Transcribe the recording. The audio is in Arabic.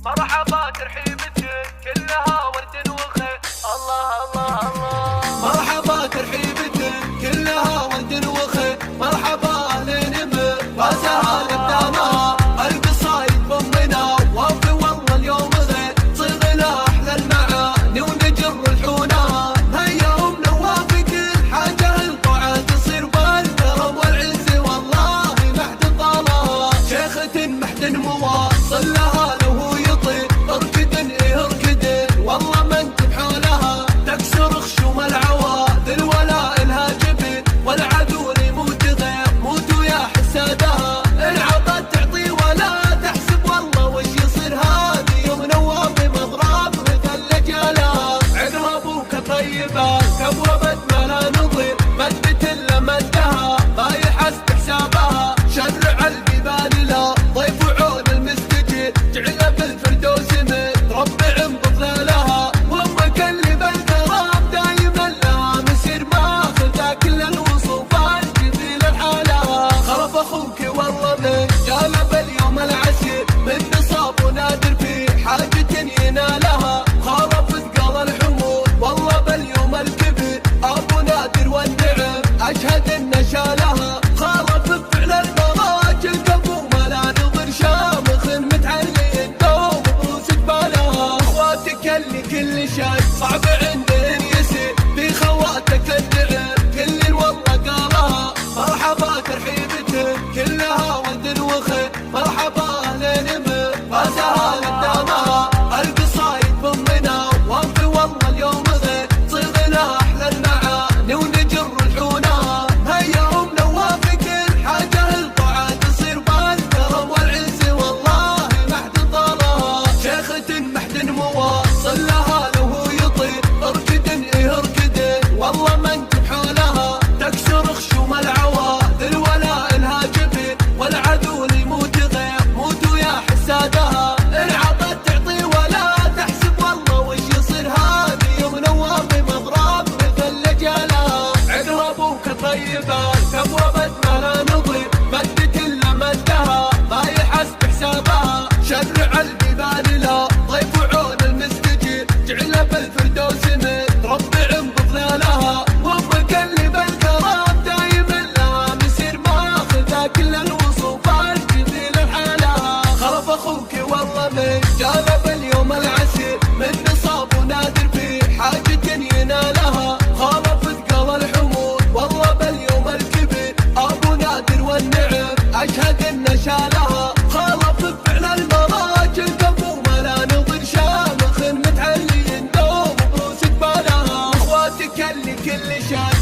مرحبا ترحيبتك كلها ورد وخير. الله الله الله. مرحبا ترحيبتك كلها ورد وخير. مرحبا اهلين بفازها لقدامها القصايد بامنا وافي والله اليوم غير. صيغنا احلى المعاني ونجر الحونها. هيا نوافي كل حاجه القاعه تصير بالكرم والعز والله محد طالها. شيخة محد مواصل لها لو هو يطير. اركدن اركدن والله من تبحولها. تكسر خشوم العواذل ولا الها جبين. والعدو يموت غير موتوا يا حسادها. العطت تعطي ولا تحسب والله وش يصير. هذه يوم نوافي مضرب مثل لجالها. عقها ابوك طيبه كبوبت ما لا نظير. مدت الا مدها ما يحسب حسابها. شرع الجبال لا ضيف عون المستجير. جعل بالفردوس متربع بظلالها. وامك اللي بالكرام دايما لها مسير. ماخذه كل الوصوفات جميل الحالها. خلف اخوك والله من جانب اليوم العسير. من نصاب ونادر في حاجة ينالها. خالف ثقال الحمول والله باليوم الكبير. ابو نادر والنعم اشهد ان شالها. خالف بفعل المراجل قبو ما لا نظر. شامخ متعلي الدوم بروس جبالها. اخواتك اللي كل شيء صعب عندهن يسير. في خواتك النعم كل والله قالها. مرحبا ترحيبتك كلها ود وخير. مرحبا اهلين بفازها لقدامها القصايد بامنا وافي والله اليوم غير. صيغنا احلى المعاني ونجر الحونها. هيا نوافي كل حاجه القاعه تصير بالكرم والعز والله محد طالها. شيخة محد مواصل لها لو هو يطير. اركدن اركدن والله من تبحولها. تكسر خشوم العواذل ولا الها جبين. والعدو يموت غير موتوا يا حسادها. العطت تعطي ولا تحسب والله وش يصير. هذه يوم نوافي مضرب مثل لجالها. عقها ابوك طيبه كبوبت ما لا نظير. مدت الا مدها ما يحسب حسابها. شرع الجبال لا ضيف عون المستجير. جعل بالفردوس متربع بظلالها. وامك اللي بالكرام دايما لها مسير. ماخذه كل الوصوفات جميل حالها. خلف اخوك والله من جانب اليوم العسير. من نصاب ونادر في حاجة ينالها. خالف ثقال الحمول والله باليوم الكبير. ابو نادر والنعم اشهد ان شالها. خالف بفعل المراجل قبو ما لا نظر. شامخ متعلي دوم بروس جبالها. اخواتك اللي كل شيء